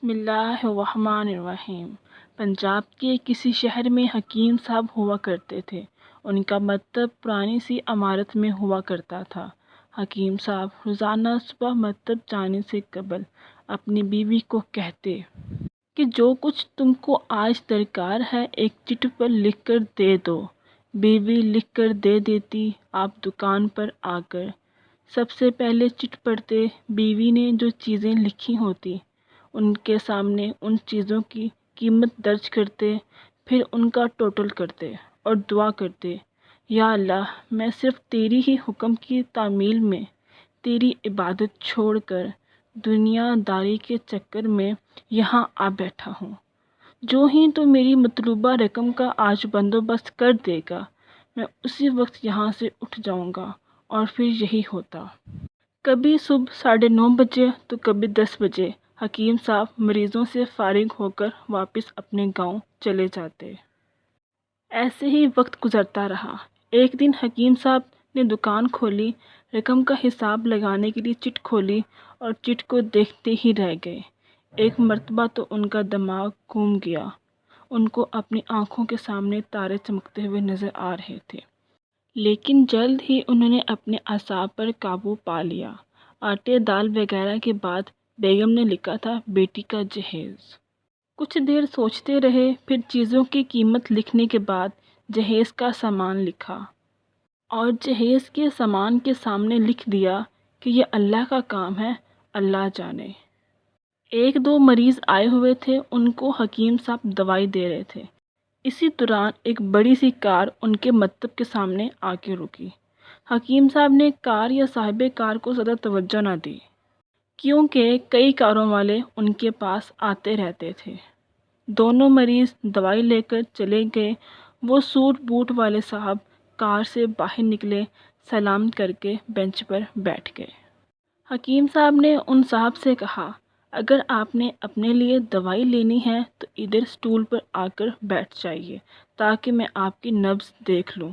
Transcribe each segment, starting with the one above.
بسم اللہ الرحمن الرحیم۔ پنجاب کے کسی شہر میں حکیم صاحب ہوا کرتے تھے۔ ان کا مکتب پرانی سی عمارت میں ہوا کرتا تھا۔ حکیم صاحب روزانہ صبح مکتب جانے سے قبل اپنی بیوی کو کہتے کہ جو کچھ تم کو آج درکار ہے ایک چٹ پر لکھ کر دے دو۔ بیوی لکھ کر دے دیتی۔ آپ دکان پر آ کر سب سے پہلے چٹ پڑھتے، بیوی نے جو چیزیں لکھی ہوتی ان کے سامنے ان چیزوں کی قیمت درج کرتے، پھر ان کا ٹوٹل کرتے اور دعا کرتے، یا اللہ میں صرف تیری ہی حکم کی تعمیل میں تیری عبادت چھوڑ کر دنیا داری کے چکر میں یہاں آ بیٹھا ہوں۔ جو ہی تو میری مطلوبہ رقم کا آج بندوبست کر دے گا میں اسی وقت یہاں سے اٹھ جاؤں گا۔ اور پھر یہی ہوتا۔ کبھی صبح 9:30 بجے تو کبھی 10 بجے حکیم صاحب مریضوں سے فارغ ہو کر واپس اپنے گاؤں چلے جاتے۔ ایسے ہی وقت گزرتا رہا۔ ایک دن حکیم صاحب نے دکان کھولی، رقم کا حساب لگانے کے لیے چٹ کھولی اور چٹ کو دیکھتے ہی رہ گئے۔ ایک مرتبہ تو ان کا دماغ گھوم گیا۔ ان کو اپنی آنکھوں کے سامنے تارے چمکتے ہوئے نظر آ رہے تھے، لیکن جلد ہی انہوں نے اپنے اعصاب پر قابو پا لیا۔ آٹے دال وغیرہ کے بعد بیگم نے لکھا تھا بیٹی کا جہیز۔ کچھ دیر سوچتے رہے، پھر چیزوں کی قیمت لکھنے کے بعد جہیز کا سامان لکھا اور جہیز کے سامان کے سامنے لکھ دیا کہ یہ اللہ کا کام ہے، اللہ جانے۔ ایک دو مریض آئے ہوئے تھے، ان کو حکیم صاحب دوائی دے رہے تھے۔ اسی دوران ایک بڑی سی کار ان کے مکتب کے سامنے آ کے رکی۔ حکیم صاحب نے کار یا صاحب کار کو زیادہ توجہ نہ دی، کیونکہ کئی کاروں والے ان کے پاس آتے رہتے تھے۔ دونوں مریض دوائی لے کر چلے گئے۔ وہ سوٹ بوٹ والے صاحب کار سے باہر نکلے، سلام کر کے بینچ پر بیٹھ گئے۔ حکیم صاحب نے ان صاحب سے کہا، اگر آپ نے اپنے لیے دوائی لینی ہے تو ادھر اسٹول پر آ کر بیٹھ جائیے تاکہ میں آپ کی نبض دیکھ لوں،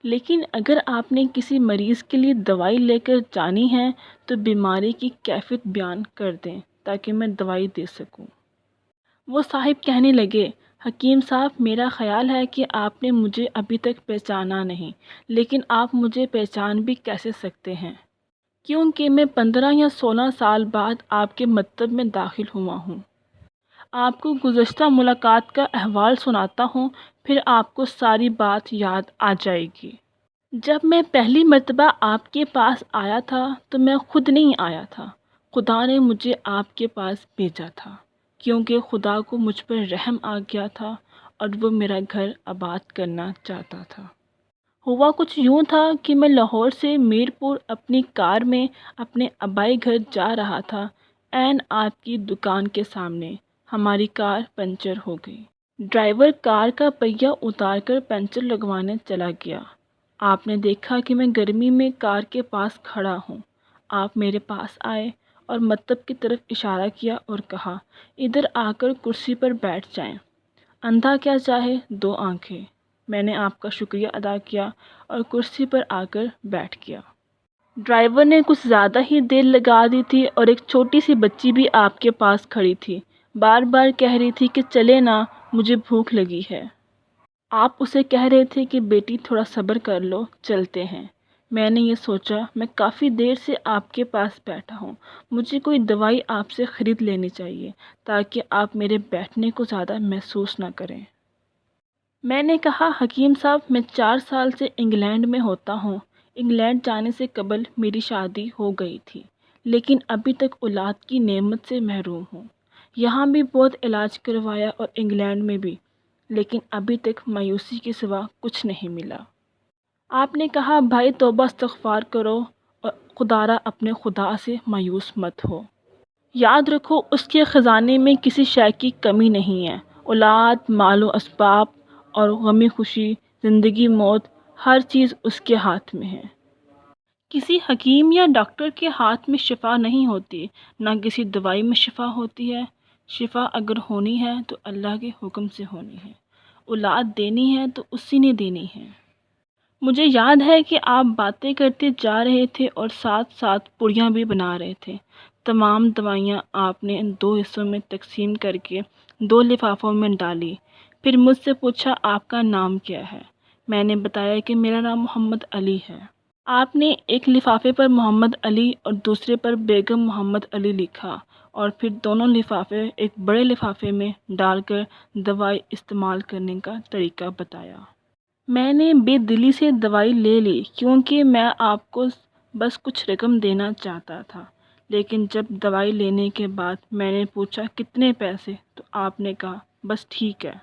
لیکن اگر آپ نے کسی مریض کے لیے دوائی لے کر جانی ہے تو بیماری کی کیفیت بیان کر دیں تاکہ میں دوائی دے سکوں۔ وہ صاحب کہنے لگے، حکیم صاحب میرا خیال ہے کہ آپ نے مجھے ابھی تک پہچانا نہیں، لیکن آپ مجھے پہچان بھی کیسے سکتے ہیں، کیونکہ میں 15 یا 16 سال بعد آپ کے مکتب میں داخل ہوا ہوں۔ آپ کو گزشتہ ملاقات کا احوال سناتا ہوں، پھر آپ کو ساری بات یاد آ جائے گی۔ جب میں پہلی مرتبہ آپ کے پاس آیا تھا تو میں خود نہیں آیا تھا، خدا نے مجھے آپ کے پاس بھیجا تھا، کیونکہ خدا کو مجھ پر رحم آ گیا تھا اور وہ میرا گھر آباد کرنا چاہتا تھا۔ ہوا کچھ یوں تھا کہ میں لاہور سے میر پور اپنی کار میں اپنے آبائی گھر جا رہا تھا۔ عین آپ کی دکان کے سامنے ہماری کار پنچر ہو گئی۔ ڈرائیور کار کا پہیہ اتار کر پنچر لگوانے چلا گیا۔ آپ نے دیکھا کہ میں گرمی میں کار کے پاس کھڑا ہوں۔ آپ میرے پاس آئے اور مکتب کی طرف اشارہ کیا اور کہا، ادھر آ کر کرسی پر بیٹھ جائیں۔ اندھا کیا چاہے 2 آنکھیں۔ میں نے آپ کا شکریہ ادا کیا اور کرسی پر آ کر بیٹھ گیا۔ ڈرائیور نے کچھ زیادہ ہی دیر لگا دی تھی اور ایک چھوٹی سی بچی بھی آپ کے پاس کھڑی تھی، بار بار کہہ رہی تھی کہ چلے نا، مجھے بھوک لگی ہے۔ آپ اسے کہہ رہے تھے کہ بیٹی تھوڑا صبر کر لو، چلتے ہیں۔ میں نے یہ سوچا میں کافی دیر سے آپ کے پاس بیٹھا ہوں، مجھے کوئی دوائی آپ سے خرید لینی چاہیے تاکہ آپ میرے بیٹھنے کو زیادہ محسوس نہ کریں۔ میں نے کہا، حکیم صاحب میں 4 سال سے انگلینڈ میں ہوتا ہوں۔ انگلینڈ جانے سے قبل میری شادی ہو گئی تھی، لیکن ابھی تک اولاد کی نعمت سے محروم ہوں۔ یہاں بھی بہت علاج کروایا اور انگلینڈ میں بھی، لیکن ابھی تک مایوسی کے سوا کچھ نہیں ملا۔ آپ نے کہا، بھائی توبہ استغفار کرو اور خدارا اپنے خدا سے مایوس مت ہو۔ یاد رکھو اس کے خزانے میں کسی شے کی کمی نہیں ہے۔ اولاد، مال و اسباب اور غمی خوشی، زندگی موت، ہر چیز اس کے ہاتھ میں ہے۔ کسی حکیم یا ڈاکٹر کے ہاتھ میں شفا نہیں ہوتی، نہ کسی دوائی میں شفا ہوتی ہے۔ شفا اگر ہونی ہے تو اللہ کے حکم سے ہونی ہے۔ اولاد دینی ہے تو اسی نے دینی ہے۔ مجھے یاد ہے کہ آپ باتیں کرتے جا رہے تھے اور ساتھ ساتھ پوڑیاں بھی بنا رہے تھے۔ تمام دوائیاں آپ نے 2 حصوں میں تقسیم کر کے 2 لفافوں میں ڈالی۔ پھر مجھ سے پوچھا آپ کا نام کیا ہے؟ میں نے بتایا کہ میرا نام محمد علی ہے۔ آپ نے ایک لفافے پر محمد علی اور دوسرے پر بیگم محمد علی لکھا اور پھر دونوں لفافے ایک بڑے لفافے میں ڈال کر دوائی استعمال کرنے کا طریقہ بتایا۔ میں نے بے دلی سے دوائی لے لی کیونکہ میں آپ کو بس کچھ رقم دینا چاہتا تھا، لیکن جب دوائی لینے کے بعد میں نے پوچھا کتنے پیسے، تو آپ نے کہا بس ٹھیک ہے۔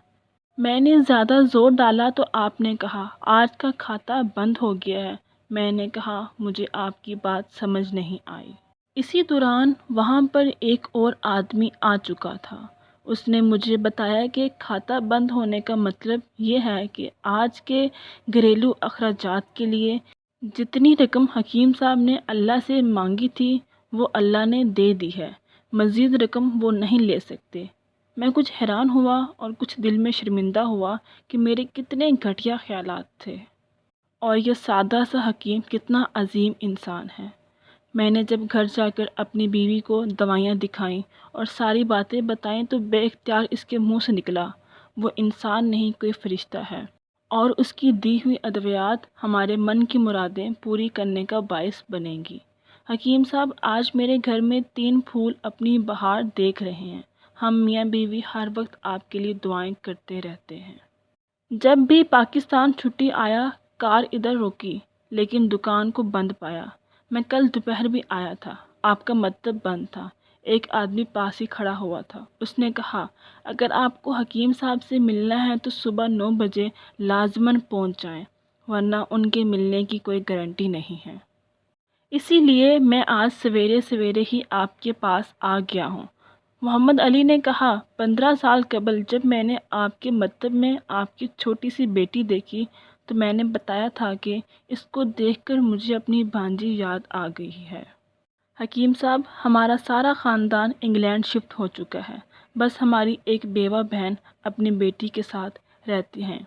میں نے زیادہ زور ڈالا تو آپ نے کہا آج کا کھاتا بند ہو گیا ہے۔ میں نے کہا مجھے آپ کی بات سمجھ نہیں آئی۔ اسی دوران وہاں پر ایک اور آدمی آ چکا تھا۔ اس نے مجھے بتایا کہ کھاتا بند ہونے کا مطلب یہ ہے کہ آج کے گھریلو اخراجات کے لیے جتنی رقم حکیم صاحب نے اللہ سے مانگی تھی وہ اللہ نے دے دی ہے، مزید رقم وہ نہیں لے سکتے۔ میں کچھ حیران ہوا اور کچھ دل میں شرمندہ ہوا کہ میرے کتنے گھٹیا خیالات تھے اور یہ سادہ سا حکیم کتنا عظیم انسان ہے۔ میں نے جب گھر جا کر اپنی بیوی کو دوائیاں دکھائیں اور ساری باتیں بتائیں تو بے اختیار اس کے منہ سے نکلا وہ انسان نہیں کوئی فرشتہ ہے، اور اس کی دی ہوئی ادویات ہمارے من کی مرادیں پوری کرنے کا باعث بنیں گی۔ حکیم صاحب آج میرے گھر میں 3 پھول اپنی بہار دیکھ رہے ہیں۔ ہم میاں بیوی ہر وقت آپ کے لیے دعائیں کرتے رہتے ہیں۔ جب بھی پاکستان چھٹی آیا کار ادھر روکی لیکن دکان کو بند پایا۔ میں کل دوپہر بھی آیا تھا، آپ کا مکتب بند تھا۔ ایک آدمی پاس ہی کھڑا ہوا تھا۔ اس نے کہا اگر آپ کو حکیم صاحب سے ملنا ہے تو صبح 9 بجے لازماً پہنچ جائیں، ورنہ ان کے ملنے کی کوئی گارنٹی نہیں ہے۔ اسی لیے میں آج سویرے سویرے ہی آپ کے پاس آ گیا ہوں۔ محمد علی نے کہا 15 سال قبل جب میں نے آپ کے مکتب میں آپ کی چھوٹی سی بیٹی دیکھی تو میں نے بتایا تھا کہ اس کو دیکھ کر مجھے اپنی بھانجی یاد آ گئی ہے۔ حکیم صاحب ہمارا سارا خاندان انگلینڈ شفٹ ہو چکا ہے، بس ہماری ایک بیوہ بہن اپنی بیٹی کے ساتھ رہتی ہیں۔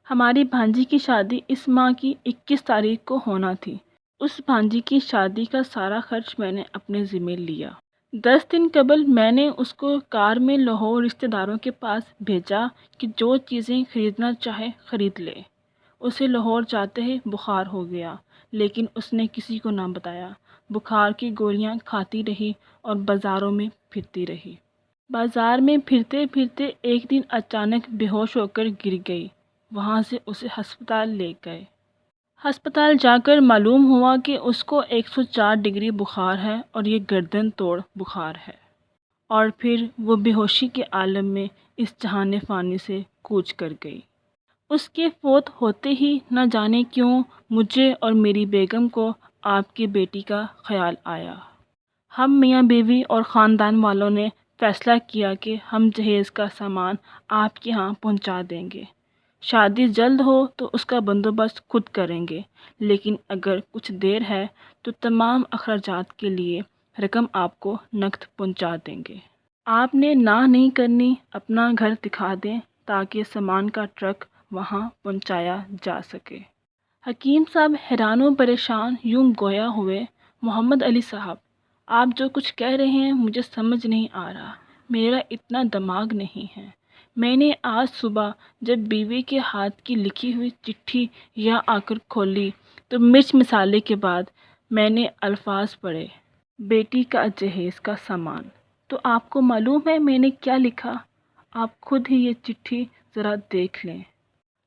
ہماری بھانجی کی شادی اس ماہ کی 21 تاریخ کو ہونا تھی۔ اس بھانجی کی شادی کا سارا خرچ میں نے اپنے ذمہ لیا۔ 10 دن قبل میں نے اس کو کار میں لاہور رشتہ داروں کے پاس بھیجا کہ جو چیزیں خریدنا چاہے خرید لے۔ اسے لاہور جاتے ہی بخار ہو گیا، لیکن اس نے کسی کو نہ بتایا۔ بخار کی گولیاں کھاتی رہی اور بازاروں میں پھرتی رہی۔ بازار میں پھرتے پھرتے ایک دن اچانک بے ہوش ہو کر گر گئی۔ وہاں سے اسے ہسپتال لے گئے۔ ہسپتال جا کر معلوم ہوا کہ اس کو 104 ڈگری بخار ہے اور یہ گردن توڑ بخار ہے، اور پھر وہ بے ہوشی کے عالم میں اس جہان فانی سے کوچ کر گئی۔ اس کے فوت ہوتے ہی نہ جانے کیوں مجھے اور میری بیگم کو آپ کی بیٹی کا خیال آیا۔ ہم میاں بیوی اور خاندان والوں نے فیصلہ کیا کہ ہم جہیز کا سامان آپ کے ہاں پہنچا دیں گے۔ شادی جلد ہو تو اس کا بندوبست خود کریں گے، لیکن اگر کچھ دیر ہے تو تمام اخراجات کے لیے رقم آپ کو نقد پہنچا دیں گے۔ آپ نے نہ نہیں کرنی، اپنا گھر دکھا دیں تاکہ سامان کا ٹرک وہاں پہنچایا جا سکے۔ حکیم صاحب حیران و پریشان یوں گویا ہوئے، محمد علی صاحب آپ جو کچھ کہہ رہے ہیں مجھے سمجھ نہیں آ رہا، میرا اتنا دماغ نہیں ہے۔ میں نے آج صبح جب بیوی کے ہاتھ کی لکھی ہوئی چٹھی یہاں آ کر کھولی تو مرچ مسالے کے بعد میں نے الفاظ پڑھے، بیٹی کا جہیز کا سامان۔ تو آپ کو معلوم ہے میں نے کیا لکھا؟ آپ خود ہی یہ چٹھی ذرا دیکھ لیں۔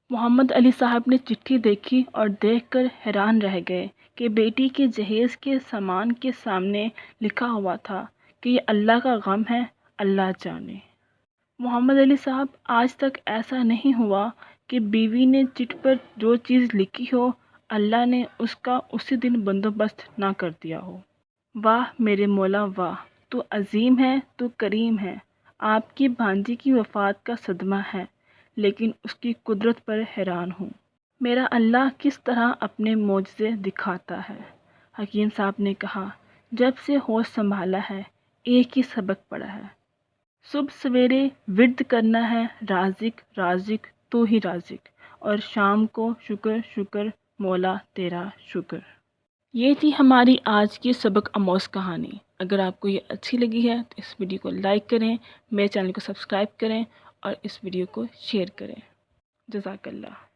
محمد علی صاحب نے چٹھی دیکھی اور دیکھ کر حیران رہ گئے کہ بیٹی کے جہیز کے سامان کے سامنے لکھا ہوا تھا کہ یہ اللہ کا غم ہے، اللہ جانے۔ محمد علی صاحب آج تک ایسا نہیں ہوا کہ بیوی نے چٹ پر جو چیز لکھی ہو اللہ نے اس کا اسی دن بندوبست نہ کر دیا ہو۔ واہ میرے مولا واہ، تو عظیم ہے، تو کریم ہے۔ آپ کی بھانجی کی وفات کا صدمہ ہے، لیکن اس کی قدرت پر حیران ہوں۔ میرا اللہ کس طرح اپنے معجزے دکھاتا ہے۔ حکیم صاحب نے کہا جب سے ہوش سنبھالا ہے ایک ہی سبق پڑھا ہے، صبح سویرے ورد کرنا ہے رازق رازق تو ہی رازق، اور شام کو شکر شکر مولا تیرا شکر۔ یہ تھی ہماری آج کی سبق آموز کہانی۔ اگر آپ کو یہ اچھی لگی ہے تو اس ویڈیو کو لائک کریں، میرے چینل کو سبسکرائب کریں اور اس ویڈیو کو شیئر کریں۔ جزاک اللہ۔